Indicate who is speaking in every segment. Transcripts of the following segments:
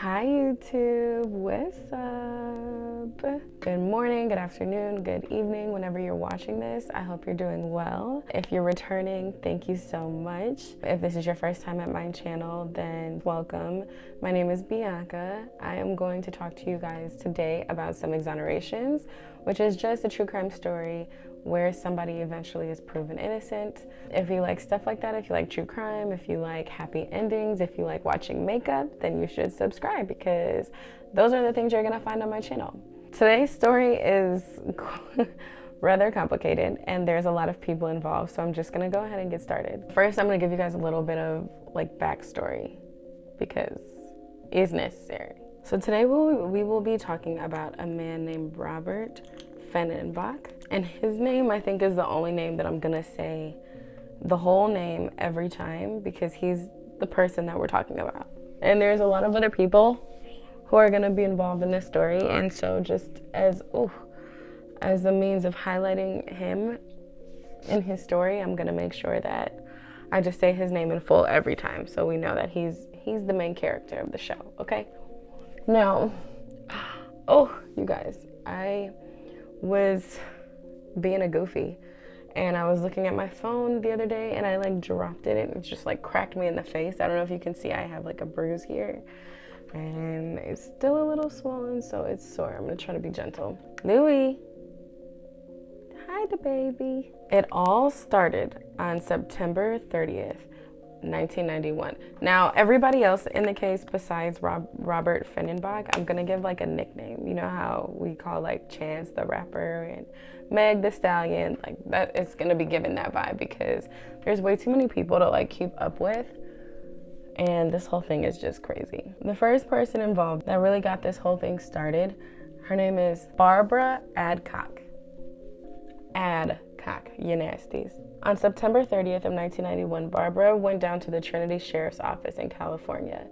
Speaker 1: Hi YouTube, what's up? Good morning, good afternoon, good evening, whenever you're watching this. I hope you're doing well. If you're returning, thank you so much. If this is your first time at my channel, then welcome. My name is Bianca. I am going to talk to you guys today about some exonerations, which is just a true crime story where somebody eventually is proven innocent. If you like stuff like that, if you like true crime, if you like happy endings, if you like watching makeup, then you should subscribe because those are the things you're gonna find on my channel. Today's story is rather complicated and there's a lot of people involved, so I'm just gonna go ahead and get started. First, I'm gonna give you guys a little bit of like backstory because it's necessary. So today we will be talking about a man named Robert Fenenbach. And his name, I think, is the only name that I'm gonna say the whole name every time because he's the person that we're talking about. And there's a lot of other people who are gonna be involved in this story. And so just as a means of highlighting him in his story, I'm gonna make sure that I just say his name in full every time so we know that he's the main character of the show, okay? Now, you guys, I was being a goofy and I was looking at my phone the other day and I like dropped it and it just like cracked me in the face. I don't know if you can see I have like a bruise here and it's still a little swollen, so it's sore. I'm gonna try to be gentle. Louie, hi the baby. It all started on September 30th, 1991. Now, everybody else in the case besides Robert Fenenbach, I'm gonna give like a nickname. You know how we call like Chance the rapper and Meg the Stallion, like that, it's gonna be given that vibe because there's way too many people to like keep up with and this whole thing is just crazy. The first person involved that really got this whole thing started, her name is Barbara Adcock, you nasties. On September 30th of 1991, Barbara went down to the Trinity Sheriff's Office in California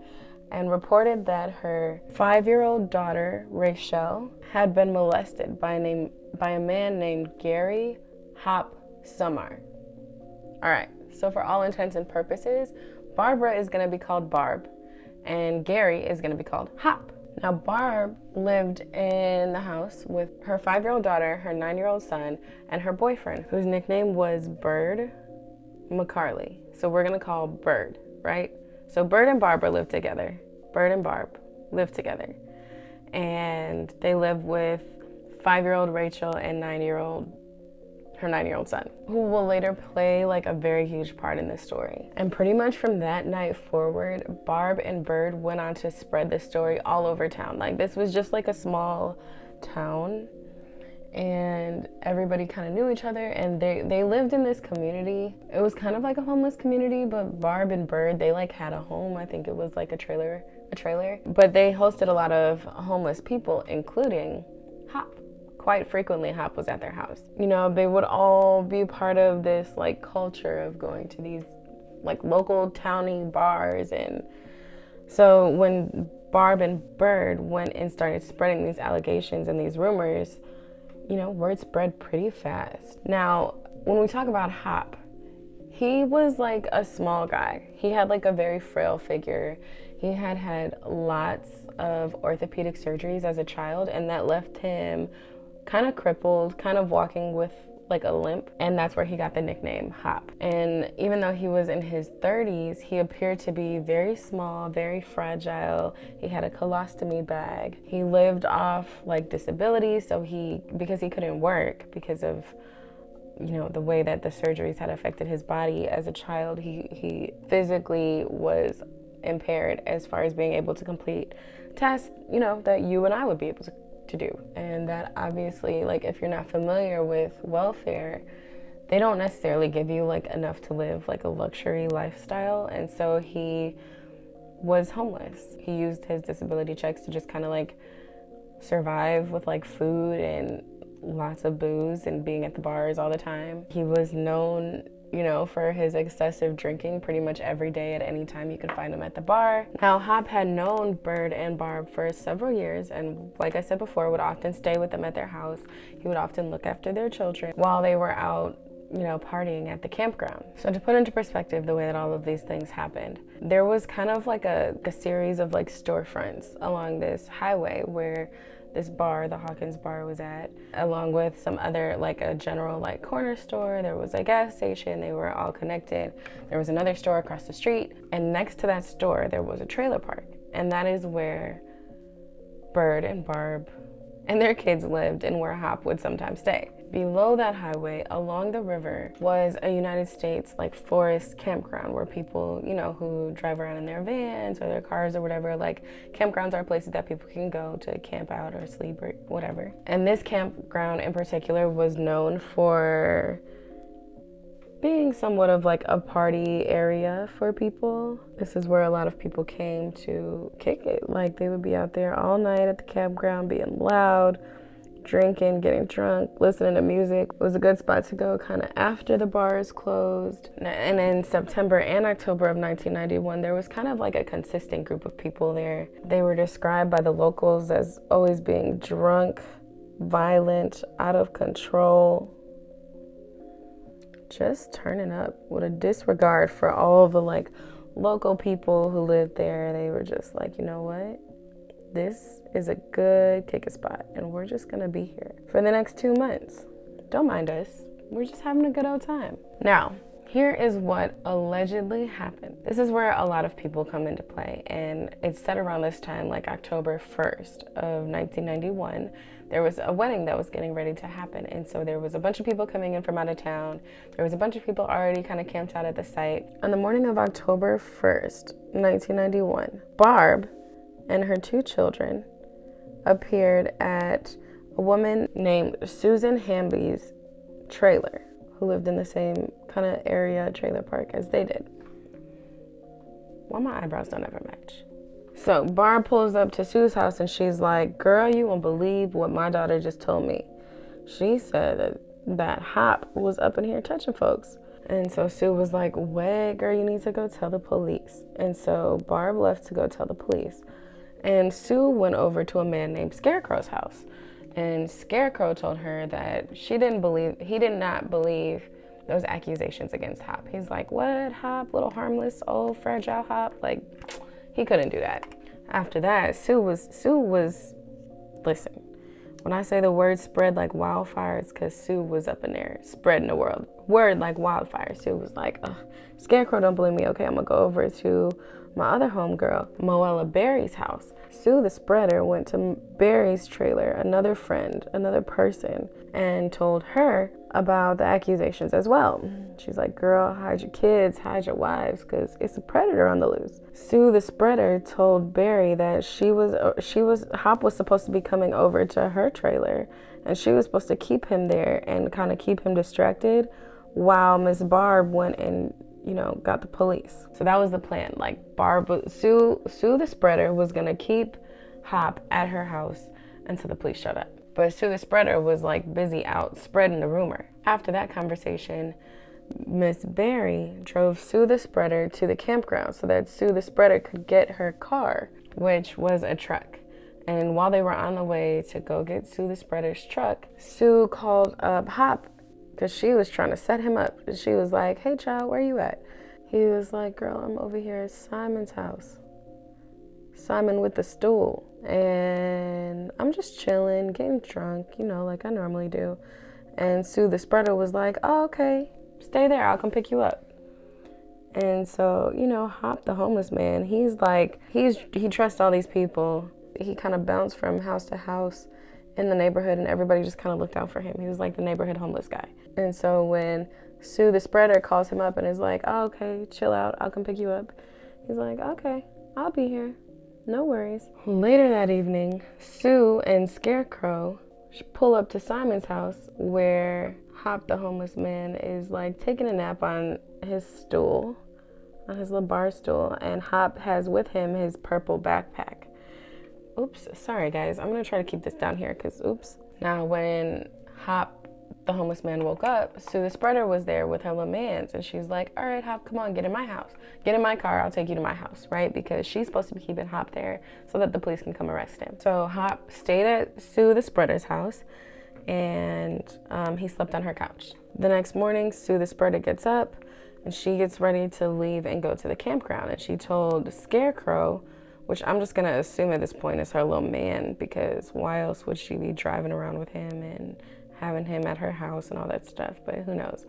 Speaker 1: and reported that her 5-year-old daughter, Rachel, had been molested by a man named Gary Hop Sumar. All right, so for all intents and purposes, Barbara is gonna be called Barb and Gary is gonna be called Hop. Now, Barb lived in the house with her 5-year-old daughter, her 9-year-old son, and her boyfriend, whose nickname was Bird McCarley. So we're gonna call Bird, right? So Bird and Barbara lived together. Bird and Barb lived together. And they lived with 5-year-old Rachel and her 9-year-old son, who will later play like a very huge part in this story. And pretty much from that night forward, Barb and Bird went on to spread the story all over town. Like this was just like a small town and everybody kind of knew each other and they lived in this community. It was kind of like a homeless community, but Barb and Bird, they like had a home. I think it was like a trailer, but they hosted a lot of homeless people, including Hop. Quite frequently, Hop was at their house. You know, they would all be part of this like culture of going to these like local towny bars. And so when Barb and Bird went and started spreading these allegations and these rumors, you know, word spread pretty fast. Now, when we talk about Hop, he was like a small guy. He had like a very frail figure. He had lots of orthopedic surgeries as a child, and that left him kind of crippled, kind of walking with like a limp, and that's where he got the nickname Hop. And even though he was in his 30s, he appeared to be very small, very fragile. He had a colostomy bag. He lived off like disability, so because he couldn't work because of, you know, the way that the surgeries had affected his body as a child, he physically was impaired as far as being able to complete tasks, you know, that you and I would be able to do. And that obviously, like if you're not familiar with welfare, they don't necessarily give you like enough to live like a luxury lifestyle. And so he was homeless. He used his disability checks to just kind of like survive with like food and lots of booze and being at the bars all the time. He was known, you know, for his excessive drinking pretty much every day. At any time you could find him at the bar. Now, Hop had known Bird and Barb for several years and, like I said before, would often stay with them at their house. He would often look after their children while they were out you know, partying at the campground. So to put into perspective the way that all of these things happened, there was kind of like a series of like storefronts along this highway where this bar, the Hawkins bar, was at, along with some other, like a general like corner store. There was a gas station. They were all connected. There was another store across the street, and next to that store there was a trailer park, and that is where Bird and Barb and their kids lived, and where Hop would sometimes stay. Below that highway, along the river, was a United States like forest campground where people, you know, who drive around in their vans or their cars or whatever, like campgrounds are places that people can go to camp out or sleep or whatever. And this campground in particular was known for being somewhat of like a party area for people. This is where a lot of people came to kick it. Like they would be out there all night at the campground being loud, drinking, getting drunk, listening to music. It was a good spot to go kind of after the bars closed. And in September and October of 1991, there was kind of like a consistent group of people there. They were described by the locals as always being drunk, violent, out of control, just turning up with a disregard for all of the like local people who lived there. They were just like, you know what? This is a good kick-it spot, and we're just gonna be here for the next 2 months. Don't mind us. We're just having a good old time. Now, here is what allegedly happened. This is where a lot of people come into play, and it's set around this time, like October 1st of 1991. There was a wedding that was getting ready to happen, and so there was a bunch of people coming in from out of town. There was a bunch of people already kind of camped out at the site. On the morning of October 1st, 1991, Barb and her 2 children appeared at a woman named Susan Hamby's trailer, who lived in the same kind of area trailer park as they did. Why my eyebrows don't ever match. So Barb pulls up to Sue's house and she's like, girl, you won't believe what my daughter just told me. She said that Hop was up in here touching folks. And so Sue was like, what, girl, you need to go tell the police. And so Barb left to go tell the police. And Sue went over to a man named Scarecrow's house. And Scarecrow told her that he did not believe those accusations against Hop. He's like, what, Hop, little harmless, old fragile Hop? Like, he couldn't do that. After that, Sue was, listen, when I say the word spread like wildfire, it's because Sue was up in there spreading the word like wildfire. Sue was like, ugh, Scarecrow don't believe me. Okay, I'm gonna go over to my other homegirl, Moella Berry's house. Sue the spreader went to Berry's trailer, another friend, another person, and told her about the accusations as well. She's like, girl, hide your kids, hide your wives, because it's a predator on the loose. Sue the spreader told Berry that Hop was supposed to be coming over to her trailer, and she was supposed to keep him there and kind of keep him distracted while Miss Barb went and, you know, got the police. So that was the plan. Like Sue the spreader was gonna keep Hop at her house until the police showed up. But Sue the spreader was like busy out spreading the rumor. After that conversation, Miss Berry drove Sue the spreader to the campground so that Sue the spreader could get her car, which was a truck. And while they were on the way to go get Sue the spreader's truck, Sue called up Hop because she was trying to set him up. She was like, hey child, where you at? He was like, girl, I'm over here at Simon's house. Simon with the stool. And I'm just chilling, getting drunk, you know, like I normally do. And Sue the spreader was like, oh, okay, stay there, I'll come pick you up. And so, you know, Hop, the homeless man, he's like, he trusts all these people. He kind of bounced from house to house in the neighborhood, and everybody just kind of looked out for him. He was like the neighborhood homeless guy. And so when Sue the spreader calls him up and is like, oh, okay, chill out, I'll come pick you up, he's like, okay, I'll be here, no worries. Later that evening, Sue and Scarecrow pull up to Simon's house where Hop, the homeless man, is like taking a nap on his stool, on his little bar stool, and Hop has with him his purple backpack. Oops, sorry guys, I'm gonna try to keep this down here because oops. Now when Hop, the homeless man, woke up, Sue the spreader was there with her little mans, and she's like, all right, Hop, come on, get in my house. Get in my car, I'll take you to my house, right? Because she's supposed to be keeping Hop there so that the police can come arrest him. So Hop stayed at Sue the spreader's house, and he slept on her couch. The next morning, Sue the spreader gets up, and she gets ready to leave and go to the campground. And she told Scarecrow, which I'm just gonna assume at this point is her little man, because why else would she be driving around with him and having him at her house and all that stuff, but who knows.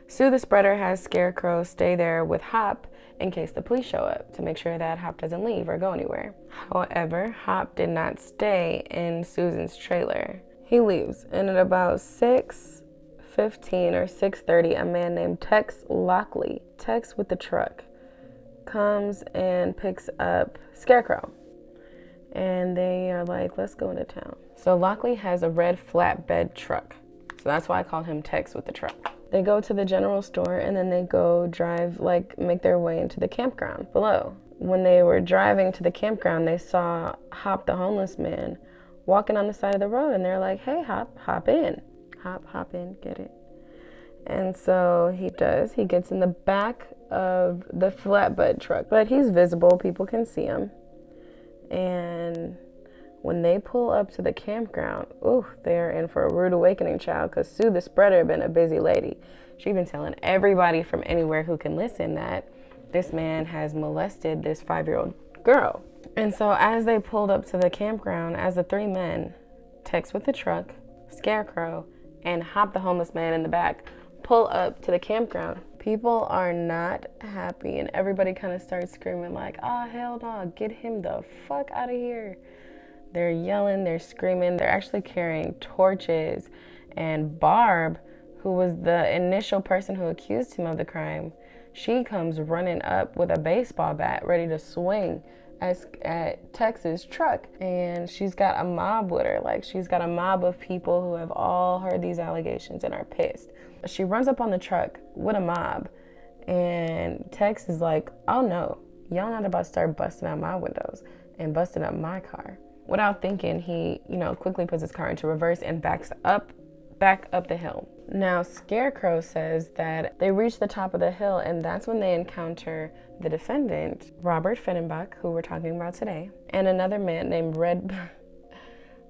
Speaker 1: Sue the spreader has Scarecrow stay there with Hop in case the police show up to make sure that Hop doesn't leave or go anywhere. However, Hop did not stay in Susan's trailer. He leaves, and at about 6:15 or 6:30, a man named Tex Lockley, Tex with the truck, comes and picks up Scarecrow. And they are like, let's go into town. So Lockley has a red flatbed truck. So that's why I call him Tex with the truck. They go to the general store, and then they go drive, make their way into the campground below. When they were driving to the campground, they saw Hop, the homeless man, walking on the side of the road, and they're like, hey, Hop, hop in. Hop in, get it. And so he does. He gets in the back of the flatbed truck, but he's visible. People can see him. And when they pull up to the campground, they are in for a rude awakening, child, because Sue the spreader had been a busy lady. She's been telling everybody from anywhere who can listen that this man has molested this 5-year-old girl. And so as they pulled up to the campground, as the three men, Tex with the truck, Scarecrow, and Hop the homeless man in the back, pull up to the campground, people are not happy, and everybody kind of starts screaming like, oh, hell no, get him the fuck out of here. They're yelling, they're screaming, they're actually carrying torches, and Barb, who was the initial person who accused him of the crime, she comes running up with a baseball bat ready to swing at Tex's truck, and she's got a mob with her. She's got a mob of people who have all heard these allegations and are pissed. She runs up on the truck with a mob, and Tex is like, oh no, y'all not about to start busting out my windows and busting up my car. Without thinking, he, quickly puts his car into reverse and back up the hill. Now, Scarecrow says that they reach the top of the hill, and that's when they encounter the defendant, Robert Fennenbach, who we're talking about today, and another man named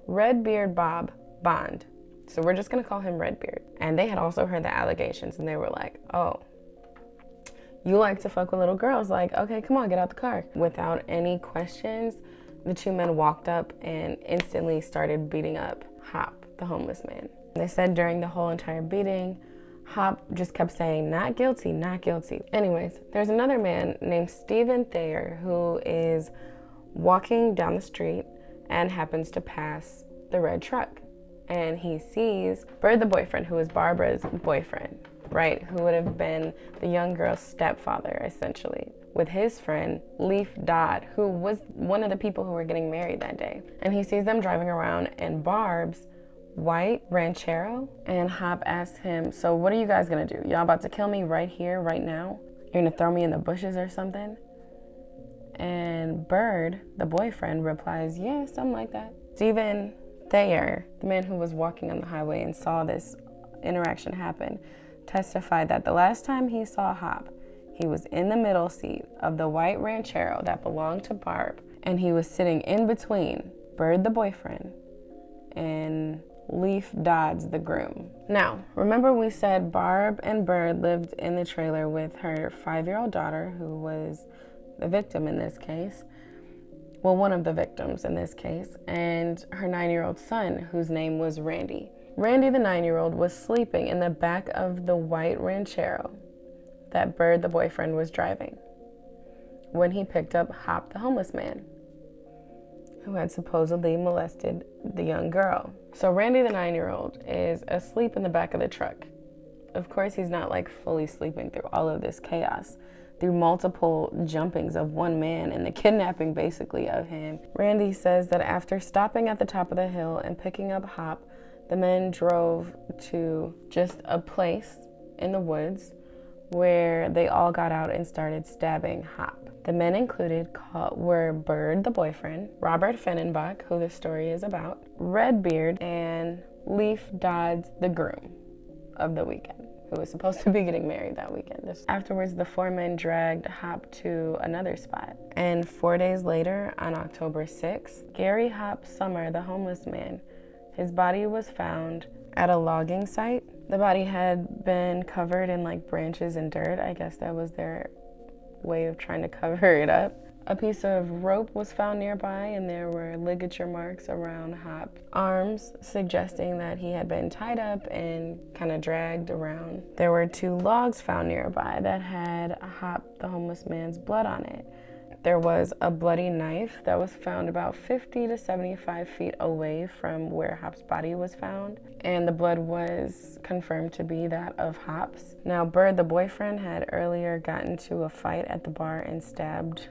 Speaker 1: Redbeard Bob Bond. So we're just gonna call him Redbeard. And they had also heard the allegations, and they were like, oh, you like to fuck with little girls? Okay, come on, get out the car. Without any questions, the two men walked up and instantly started beating up Hop, the homeless man. They said during the whole entire beating, Hop just kept saying, not guilty, not guilty. Anyways, there's another man named Stephen Thayer who is walking down the street and happens to pass the red truck. And he sees Bird, the boyfriend, who is Barbara's boyfriend, right? Who would have been the young girl's stepfather, essentially, with his friend, Leaf Dodd, who was one of the people who were getting married that day. And he sees them driving around in Barb's white Ranchero, and Hop asks him, so what are you guys gonna do? Y'all about to kill me right here, right now? You're gonna throw me in the bushes or something? And Bird, the boyfriend, replies, yeah, something like that. Stephen Thayer, the man who was walking on the highway and saw this interaction happen, testified that the last time he saw Hop, he was in the middle seat of the white Ranchero that belonged to Barb, and he was sitting in between Bird, the boyfriend, and Leaf Dodds, the groom. Now, remember we said Barb and Bird lived in the trailer with her 5-year-old daughter, who was the victim in this case. Well, one of the victims in this case, and her 9-year-old son, whose name was Randy. Randy, the 9-year-old, was sleeping in the back of the white Ranchero that Bird, the boyfriend, was driving when he picked up Hop, the homeless man, who had supposedly molested the young girl. So Randy, the 9-year-old, is asleep in the back of the truck. Of course, he's not fully sleeping through all of this chaos, through multiple jumpings of one man and the kidnapping basically of him. Randy says that after stopping at the top of the hill and picking up Hop, the men drove to just a place in the woods where they all got out and started stabbing Hop. The men included were Bird, the boyfriend, Robert Fennenbach, who the story is about, Redbeard, and Leaf Dodds, the groom of the weekend, who was supposed to be getting married that weekend. Afterwards, the 4 men dragged Hop to another spot. And 4 days later, on October 6th, Gary Hop Summer, the homeless man, His body was found at a logging site. The body had been covered in like branches and dirt. I guess that was their way of trying to cover it up. A piece of rope was found nearby, and there were ligature marks around Hop's arms, suggesting that he had been tied up and kind of dragged around. There were 2 logs found nearby that had Hop, the homeless man's, blood on it. There was a bloody knife that was found about 50 to 75 feet away from where Hop's body was found, and the blood was confirmed to be that of Hop's. Now, Bird, the boyfriend, had earlier gotten into a fight at the bar and stabbed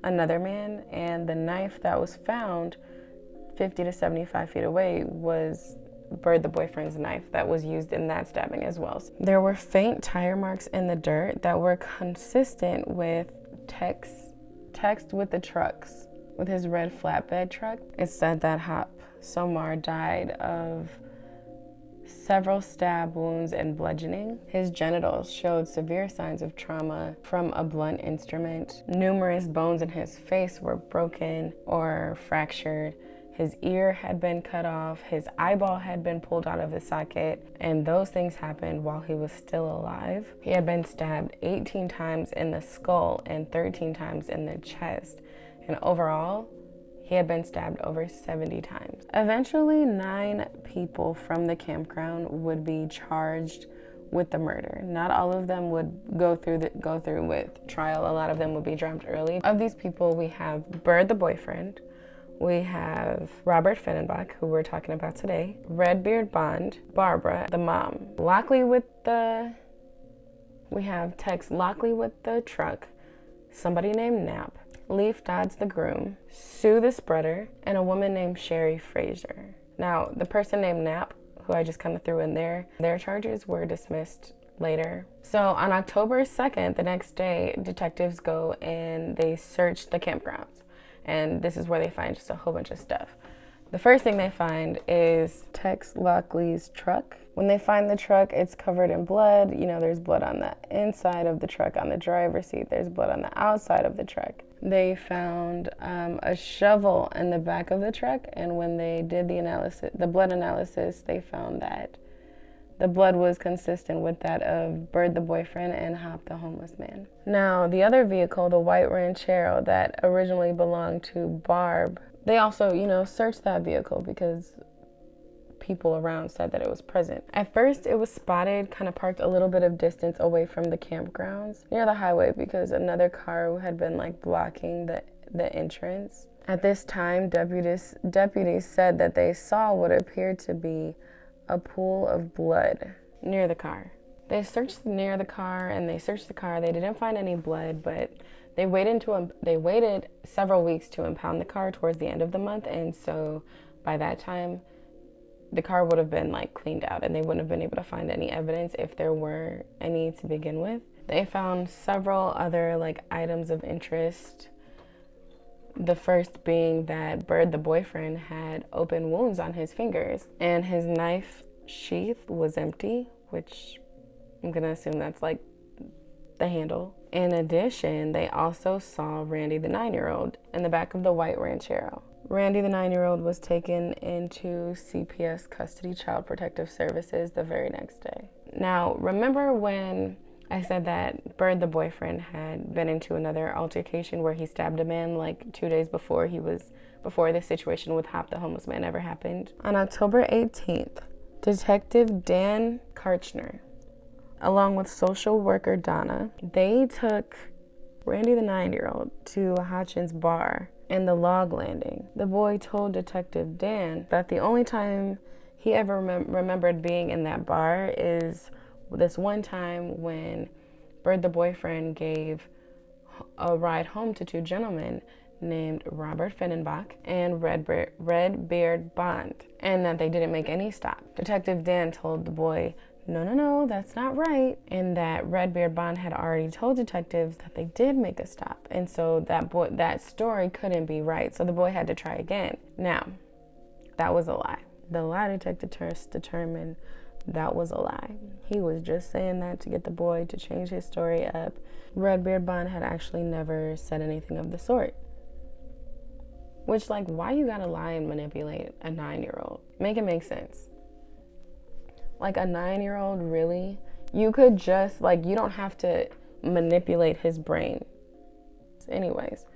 Speaker 1: another man, and the knife that was found 50 to 75 feet away was Bird, the boyfriend's knife that was used in that stabbing as well. There were faint tire marks in the dirt that were consistent with text with the trucks, with his red flatbed truck. It said that Hop Somar died of several stab wounds and bludgeoning. His genitals showed severe signs of trauma from a blunt instrument. Numerous bones in his face were broken or fractured. His ear had been cut off. His eyeball had been pulled out of his socket, and those things happened while he was still alive. He had been stabbed 18 times in the skull and 13 times in the chest, and overall, he had been stabbed over 70 times. Eventually, 9 people from the campground would be charged with the murder. Not all of them would go through with trial. A lot of them would be dropped early. Of these people, we have Bird, the boyfriend. We have Robert Fennenbach, who we're talking about today. Redbeard Bond, Barbara, the mom. We have Tex Lockley with the truck. Somebody named Knapp. Leaf Dodds, the groom, Sue the spreader, and a woman named Sherry Fraser. Now, the person named Knapp, who I just kind of threw in there, their charges were dismissed later. So on October 2nd, the next day, detectives go and they search the campgrounds. And this is where they find just a whole bunch of stuff. The first thing they find is Tex Lockley's truck. When they find the truck, it's covered in blood. You know, there's blood on the inside of the truck on the driver's seat. There's blood on the outside of the truck. They found a shovel in the back of the truck, and when they did the blood analysis, they found that the blood was consistent with that of Bird, the boyfriend, and Hop, the homeless man. Now, the other vehicle, the white Ranchero that originally belonged to Barb, they also, searched that vehicle because people around said that it was present. At first, it was spotted kind of parked a little bit of distance away from the campgrounds near the highway because another car had been blocking the entrance. At this time, deputies said that they saw what appeared to be a pool of blood near the car. They searched near the car and they searched the car. They didn't find any blood, but they waited several weeks to impound the car towards the end of the month, and so by that time, the car would have been cleaned out and they wouldn't have been able to find any evidence if there were any to begin with. They found several other items of interest. The first being that Bird, the boyfriend, had open wounds on his fingers and his knife sheath was empty, which I'm gonna assume that's the handle. In addition, they also saw Randy, the 9-year-old, in the back of the white Ranchero. Randy, the 9-year-old, was taken into CPS custody, Child Protective Services, the very next day. Now, remember when I said that Bird, the boyfriend, had been into another altercation where he stabbed a man 2 days before the situation with Hop, the homeless man, ever happened? On October 18th, Detective Dan Karchner, along with social worker Donna, they took Randy, the 9-year-old, to a Hotchins bar in the log landing. The boy told Detective Dan that the only time he ever remembered being in that bar is this one time when Bird, the boyfriend, gave a ride home to 2 gentlemen named Robert Fennenbach and Redbeard Bond, and that they didn't make any stop. Detective Dan told the boy, no, that's not right, and that Redbeard Bond had already told detectives that they did make a stop, and so that story couldn't be right, so the boy had to try again. Now, that was a lie. The lie detector determined that was a lie. He was just saying that to get the boy to change his story up. Redbeard Bond had actually never said anything of the sort. Which, like, why you gotta lie and manipulate a 9-year-old? Make it make sense. Like, a 9-year-old, really? You could just, like, you don't have to manipulate his brain. Anyways,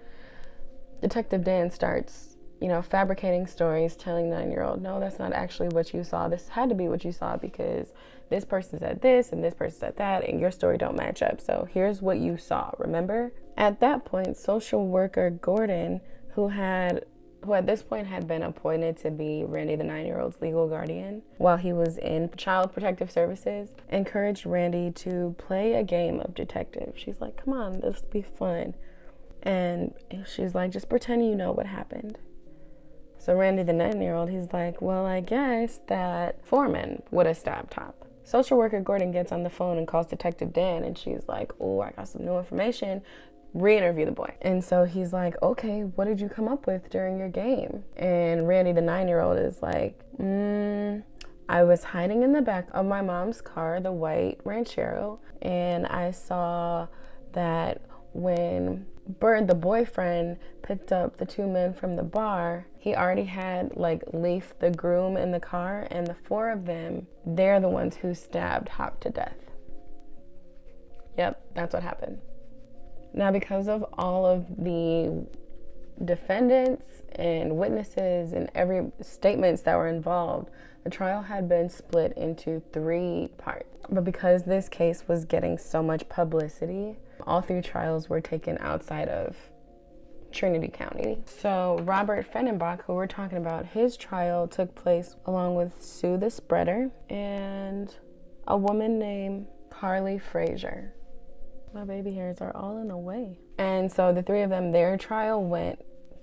Speaker 1: Detective Dan starts, fabricating stories, telling 9-year-old, no, that's not actually what you saw. This had to be what you saw because this person said this and this person said that, and your story don't match up. So here's what you saw, remember? At that point, social worker Gordon, who at this point had been appointed to be Randy the 9-year-old's legal guardian while he was in Child Protective Services, encouraged Randy to play a game of detective. She's like, come on, this will be fun. And she's like, just pretend you know what happened. So Randy the 9-year-old, he's like, well, I guess that foreman would have stabbed Top. Social worker Gordon gets on the phone and calls Detective Dan, and she's like, oh, I got some new information. Re-interview the boy. And so he's like, okay, what did you come up with during your game? And Randy the 9-year-old is like, I was hiding in the back of my mom's car, the white Ranchero, and I saw that when Bird, the boyfriend, picked up the 2 men from the bar, he already had Leaf, the groom, in the car, and the 4 of them, they're the ones who stabbed Hop to death. Yep, that's what happened. Now, because of all of the defendants and witnesses and every statements that were involved, the trial had been split into 3 parts. But because this case was getting so much publicity, all 3 trials were taken outside of Trinity County. So Robert Fennenbach, who we're talking about, his trial took place along with Sue the Spreader and a woman named Carly Frazier. My baby hairs are all in the way. And so the 3 of them, their trial went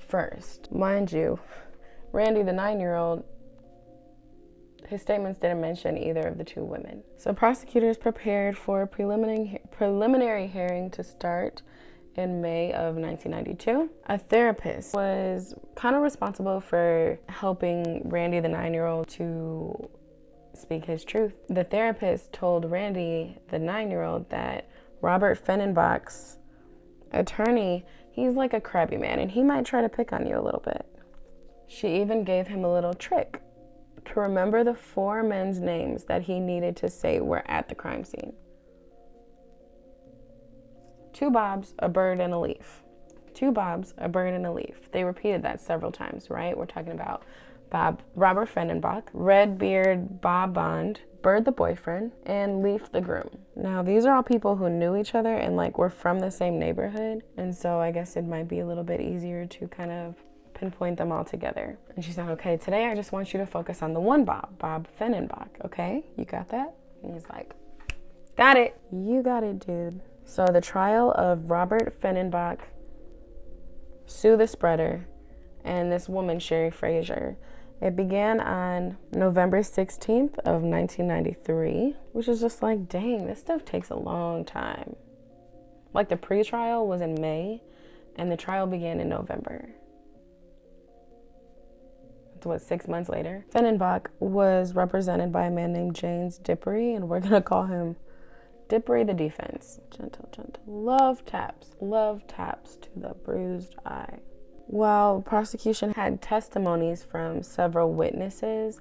Speaker 1: first. Mind you, Randy, the 9-year-old, his statements didn't mention either of the 2 women. So prosecutors prepared for a preliminary hearing to start in May of 1992. A therapist was kind of responsible for helping Randy, the 9-year-old, to speak his truth. The therapist told Randy, the 9-year-old, that Robert Fennenbach's attorney, he's like a crabby man and he might try to pick on you a little bit. She even gave him a little trick to remember the 4 men's names that he needed to say were at the crime scene. 2 Bobs, a bird, and a leaf. 2 Bobs, a bird, and a leaf. They repeated that several times, right? We're talking about Robert Fennenbach, Redbeard Bob Bond, Bird the boyfriend, and Leaf the groom. Now, these are all people who knew each other and were from the same neighborhood. And so I guess it might be a little bit easier to kind of pinpoint them all together. And she said, okay, today I just want you to focus on the one Bob Fennenbach, okay? You got that? And he's like, got it. You got it, dude. So the trial of Robert Fennenbach, Sue the Spreader, and this woman, Sherry Frazier, it began on November 16th of 1993, which is just like, dang, this stuff takes a long time. The pre-trial was in May, and the trial began in November. That's 6 months later. Fennenbach was represented by a man named James Dippery, and we're gonna call him Dippery the defense. Gentle, gentle. Love taps to the bruised eye. While prosecution had testimonies from several witnesses,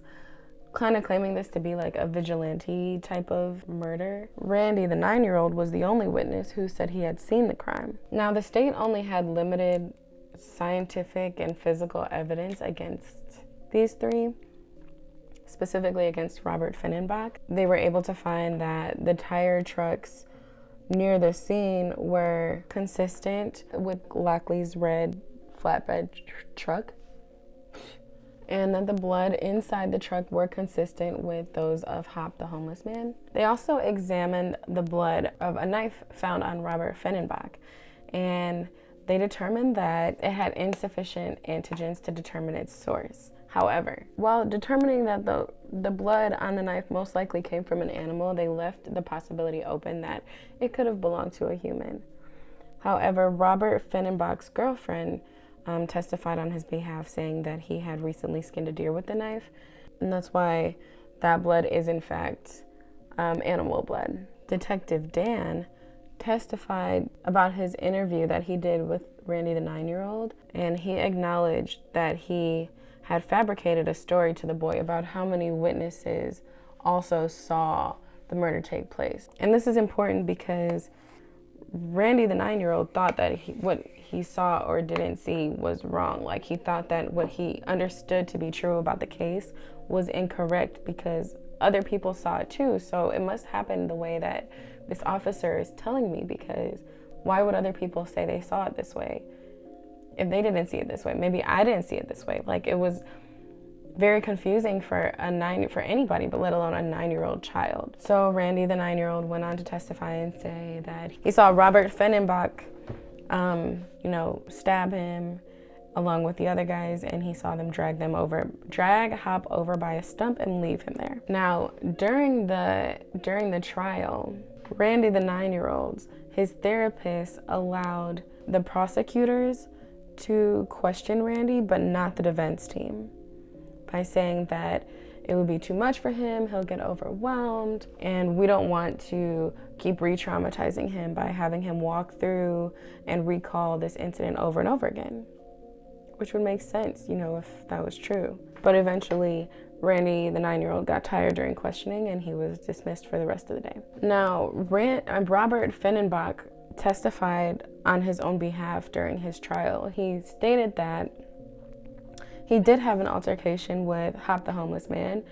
Speaker 1: kind of claiming this to be a vigilante type of murder, Randy, the 9-year-old, was the only witness who said he had seen the crime. Now, the state only had limited scientific and physical evidence against these 3, specifically against Robert Fennenbach. They were able to find that the tire trucks near the scene were consistent with Lackley's red flatbed truck, and that the blood inside the truck were consistent with those of Hop, the homeless man. They also examined the blood of a knife found on Robert Fennenbach, and they determined that it had insufficient antigens to determine its source. However, while determining that the blood on the knife most likely came from an animal, they left the possibility open that it could have belonged to a human. However, Robert Fennenbach's girlfriend testified on his behalf, saying that he had recently skinned a deer with the knife, and that's why that blood is in fact animal blood. Detective Dan testified about his interview that he did with Randy the 9-year-old, and he acknowledged that he had fabricated a story to the boy about how many witnesses also saw the murder take place. And this is important because Randy the 9-year-old thought that what he saw or didn't see was wrong. Like, he thought that what he understood to be true about the case was incorrect because other people saw it too. So it must happen the way that this officer is telling me, because why would other people say they saw it this way if they didn't see it this way? Maybe I didn't see it this way. Like, it was very confusing for anybody, but let alone a 9-year-old child. So Randy the 9-year-old went on to testify and say that he saw Robert Fennenbach, stab him along with the other guys, and he saw them hop over by a stump and leave him there. Now, during the trial, Randy the 9-year-old, his therapist allowed the prosecutors to question Randy, but not the defense team, by saying that it would be too much for him, he'll get overwhelmed, and we don't want to keep re-traumatizing him by having him walk through and recall this incident over and over again, which would make sense, if that was true. But eventually, Randy, the 9-year-old, got tired during questioning, and he was dismissed for the rest of the day. Now, Robert Fennenbach testified on his own behalf during his trial. He stated that he did have an altercation with Hop the homeless man,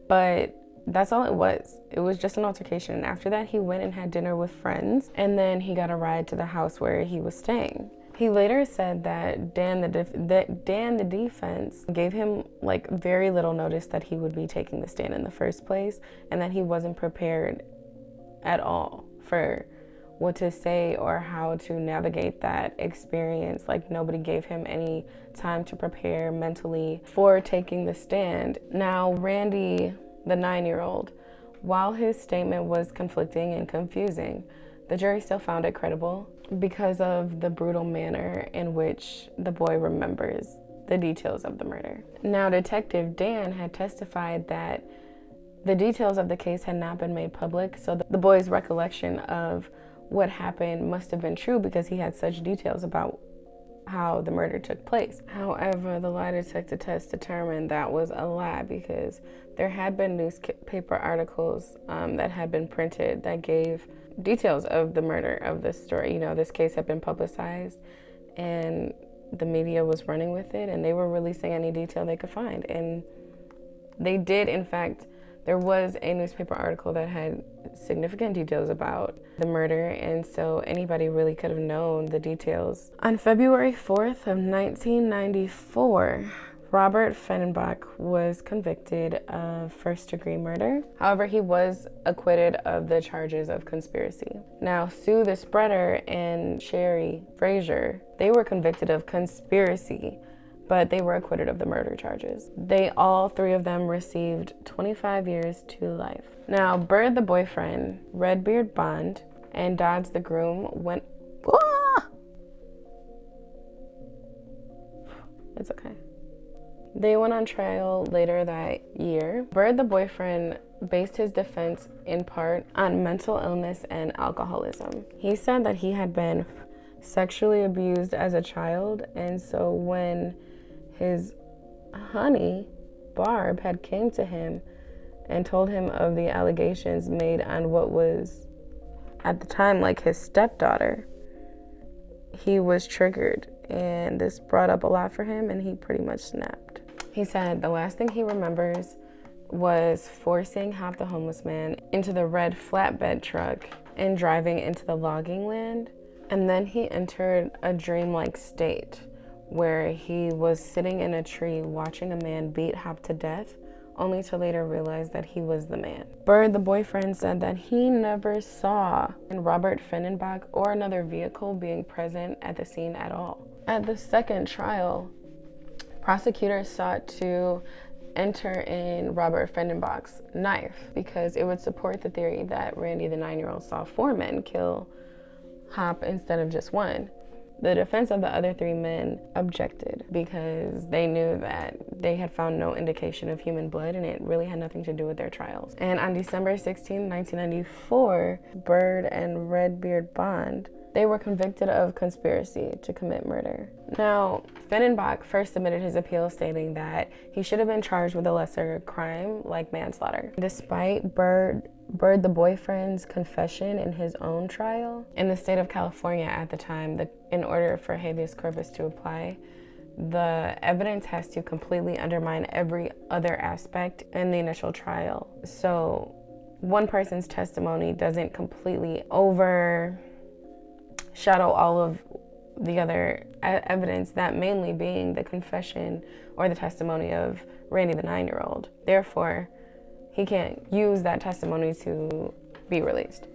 Speaker 1: but that's all it was. It was just an altercation. And after that, he went and had dinner with friends, and then he got a ride to the house where he was staying. He later said that Dan the defense gave him very little notice that he would be taking the stand in the first place, and that he wasn't prepared at all for what to say or how to navigate that experience. Like, nobody gave him any time to prepare mentally for taking the stand. Now, Randy, the 9-year-old, while his statement was conflicting and confusing, the jury still found it credible because of the brutal manner in which the boy remembers the details of the murder. Now, Detective Dan had testified that the details of the case had not been made public, so the boy's recollection of what happened must have been true because he had such details about how the murder took place. However, the lie detector test determined that was a lie because there had been newspaper articles that had been printed that gave details of the murder of this story. This case had been publicized and the media was running with it, and they were releasing any detail they could find. And they did, in fact, there was a newspaper article that had significant details about the murder, and so anybody really could have known the details. On February 4th of 1994, Robert Fennenbach was convicted of first-degree murder. However, he was acquitted of the charges of conspiracy. Now, Sue the Spreader and Sherry Frazier, they were convicted of conspiracy, but they were acquitted of the murder charges. All three of them received 25 years to life. Now, Bird the boyfriend, Redbeard Bond, and Dodds the groom went... It's okay. They went on trial later that year. Bird the boyfriend based his defense in part on mental illness and alcoholism. He said that he had been sexually abused as a child, and so when his honey, Barb, had came to him and told him of the allegations made on what was, at the time, his stepdaughter, he was triggered, and this brought up a lot for him, and he pretty much snapped. He said the last thing he remembers was forcing Hop the homeless man into the red flatbed truck and driving into the logging land, and then he entered a dreamlike state where he was sitting in a tree watching a man beat Hop to death, only to later realize that he was the man. Bird, the boyfriend, said that he never saw Robert Fennenbach or another vehicle being present at the scene at all. At the second trial, prosecutors sought to enter in Robert Fennenbach's knife because it would support the theory that Randy, the 9-year-old, saw 4 men kill Hop instead of just 1. The defense of the other 3 men objected because they knew that they had found no indication of human blood and it really had nothing to do with their trials. And on December 16, 1994, Bird and Redbeard Bond They were convicted of conspiracy to commit murder. Now, Fennenbach first submitted his appeal stating that he should have been charged with a lesser crime like manslaughter. Despite Bird the boyfriend's confession in his own trial, in the state of California at the time, in order for habeas corpus to apply, the evidence has to completely undermine every other aspect in the initial trial. So one person's testimony doesn't completely overshadow all of the other evidence, that mainly being the confession or the testimony of Randy, the 9-year-old. Therefore, he can't use that testimony to be released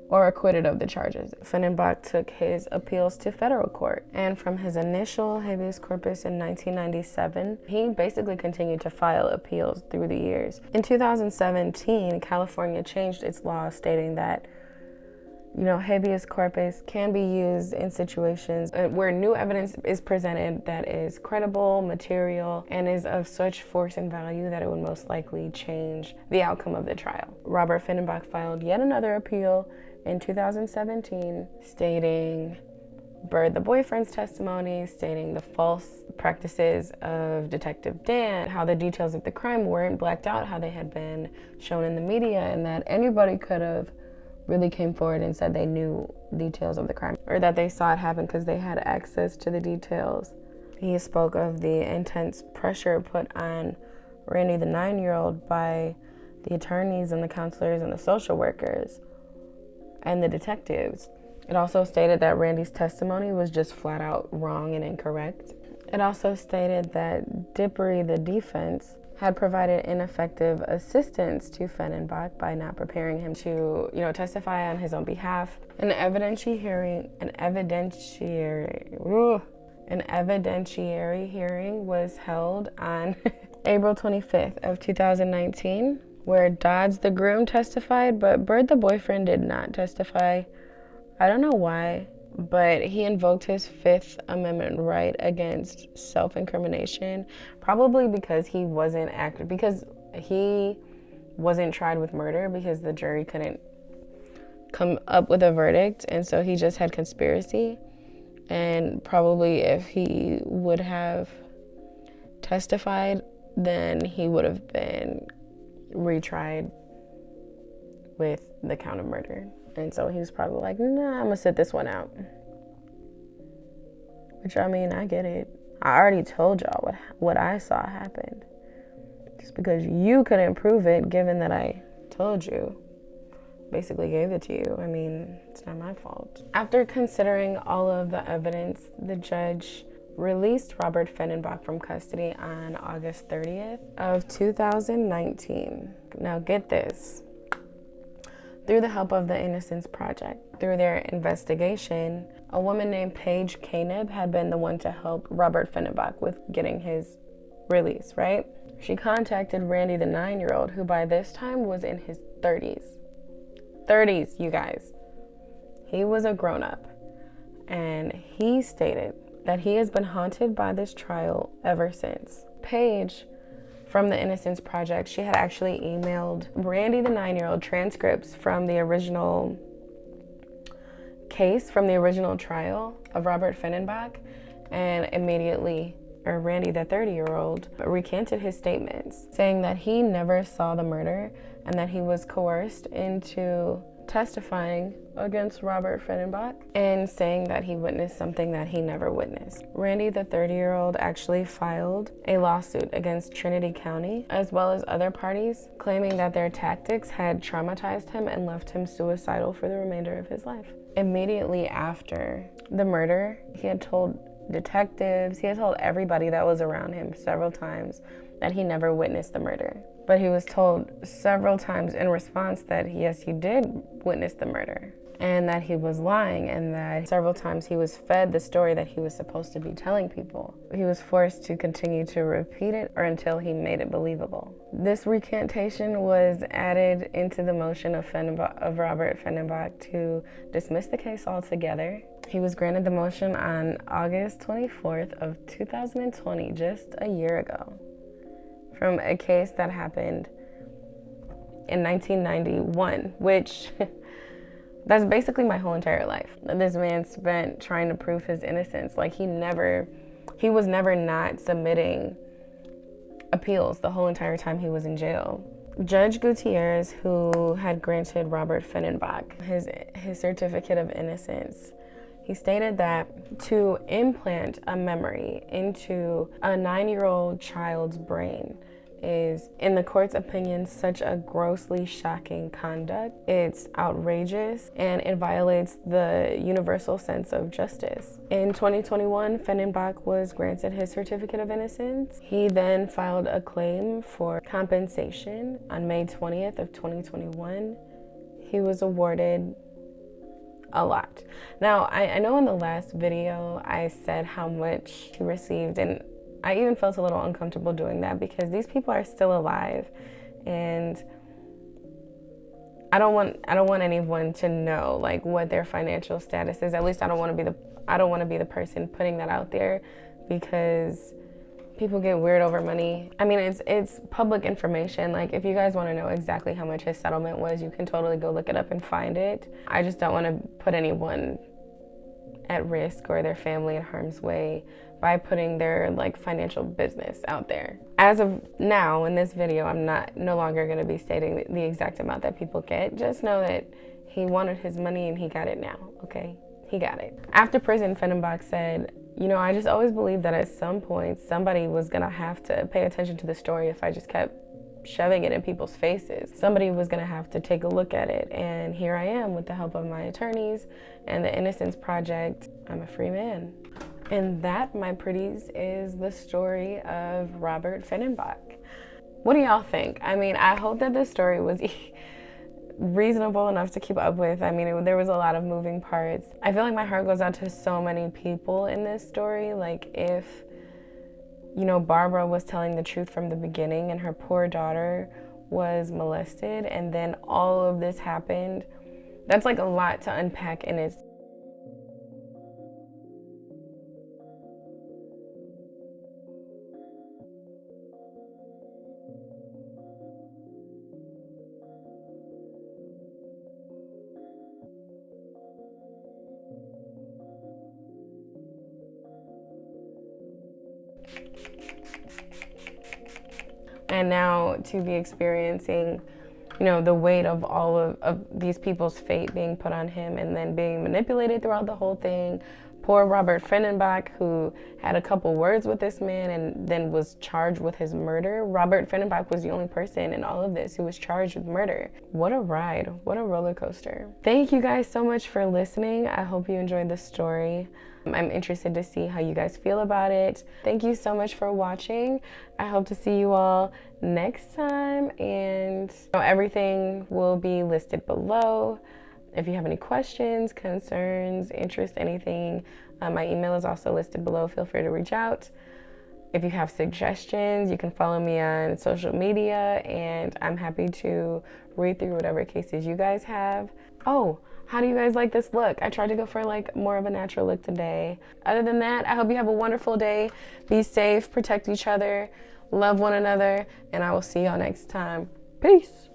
Speaker 1: or acquitted of the charges. Fenenbach took his appeals to federal court, and from his initial habeas corpus in 1997, he basically continued to file appeals through the years. In 2017, California changed its law stating that habeas corpus can be used in situations where new evidence is presented that is credible, material, and is of such force and value that it would most likely change the outcome of the trial. Robert Fenenbach filed yet another appeal in 2017, stating Bird the boyfriend's testimony, stating the false practices of Detective Dan, how the details of the crime weren't blacked out, how they had been shown in the media, and that anybody could have really came forward and said they knew details of the crime, or that they saw it happen because they had access to the details. He spoke of the intense pressure put on Randy, the 9-year-old, by the attorneys and the counselors and the social workers and the detectives. It also stated that Randy's testimony was just flat out wrong and incorrect. It also stated that Dippery, the defense, had provided ineffective assistance to Fennenbach by not preparing him to, testify on his own behalf. An evidentiary hearing was held on April 25th of 2019, where Dodds the groom testified, but Bird the boyfriend did not testify. I don't know why, but he invoked his Fifth Amendment right against self-incrimination, probably because he wasn't tried with murder, because the jury couldn't come up with a verdict, and so he just had conspiracy. And probably if he would have testified, then he would have been retried with the count of murder. And so he was probably like, nah, I'm gonna sit this one out. Which, I get it. I already told y'all what I saw happened. Just because you couldn't prove it, given that I told you, basically gave it to you. It's not my fault. After considering all of the evidence, the judge released Robert Fennenbach from custody on August 30th of 2019. Now get this. Through the help of the Innocence Project, through their investigation, a woman named Paige Caneb had been the one to help Robert Fennenbach with getting his release, right? She contacted Randy, the 9-year-old, who by this time was in his 30s. 30s, you guys. He was a grown-up. And he stated that he has been haunted by this trial ever since. Paige, from the Innocence Project, she had actually emailed Randy, the 9-year-old, transcripts from the original case, from the original trial of Robert Fennenbach, and Randy, the 30-year-old, recanted his statements, saying that he never saw the murder and that he was coerced into testifying against Robert Fennenbach and saying that he witnessed something that he never witnessed. Randy, the 30-year-old, actually filed a lawsuit against Trinity County as well as other parties, claiming that their tactics had traumatized him and left him suicidal for the remainder of his life. Immediately after the murder, he had told detectives, he had told everybody that was around him several times that he never witnessed the murder. But he was told several times in response that yes, he did witness the murder, and that he was lying, and that several times he was fed the story that he was supposed to be telling people. He was forced to continue to repeat it or until he made it believable. This recantation was added into the motion of Robert Fennenbach to dismiss the case altogether. He was granted the motion on August 24th of 2020, just a year ago, from a case that happened in 1991, which That's basically my whole entire life. This man spent trying to prove his innocence. Like, he was never not submitting appeals the whole entire time he was in jail. Judge Gutierrez, who had granted Robert Fennenbach his certificate of innocence, he stated that to implant a memory into a 9-year-old child's brain is, in the court's opinion, such a grossly shocking conduct. It's outrageous and it violates the universal sense of justice. In 2021, Fennenbach was granted his certificate of innocence. He then filed a claim for compensation on May 20th of 2021. He was awarded a lot. Now, I know in the last video I said how much he received, and I even felt a little uncomfortable doing that because these people are still alive, and I don't want anyone to know like what their financial status is. At least I don't want to be the person putting that out there, because people get weird over money. I mean, it's public information. Like, if you guys want to know exactly how much his settlement was, you can totally go look it up and find it. I just don't want to put anyone at risk or their family in harm's way by putting their like financial business out there. As of now, in this video, I'm no longer going to be stating the exact amount that people get. Just know that he wanted his money and he got it now, okay? He got it. After prison, Fennenbach said, you know, I just always believed that at some point somebody was gonna have to pay attention to the story if I just kept shoving it in people's faces. Somebody was gonna have to take a look at it, and here I am with the help of my attorneys and the Innocence Project. I'm a free man. And that, my pretties, is the story of Robert Fennenbach. What do y'all think? I mean, I hope that this story was reasonable enough to keep up with. I mean, there was a lot of moving parts. I feel like my heart goes out to so many people in this story. Like, if, you know, Barbara was telling the truth from the beginning and her poor daughter was molested, and then all of this happened, that's like a lot to unpack in its and now to be experiencing, you know, the weight of all of these people's fate being put on him and then being manipulated throughout the whole thing. Poor Robert Fennenbach, who had a couple words with this man and then was charged with his murder. Robert Fennenbach was the only person in all of this who was charged with murder. What a ride. What a roller coaster. Thank you guys so much for listening. I hope you enjoyed the story. I'm interested to see how you guys feel about it. Thank you so much for watching. I hope to see you all next time, and everything will be listed below. If you have any questions, concerns, interest, anything, my email is also listed below. Feel free to reach out. If you have suggestions, you can follow me on social media, and I'm happy to read through whatever cases you guys have. Oh, how do you guys like this look? I tried to go for like more of a natural look today. Other than that, I hope you have a wonderful day. Be safe, protect each other, love one another, and I will see y'all next time. Peace.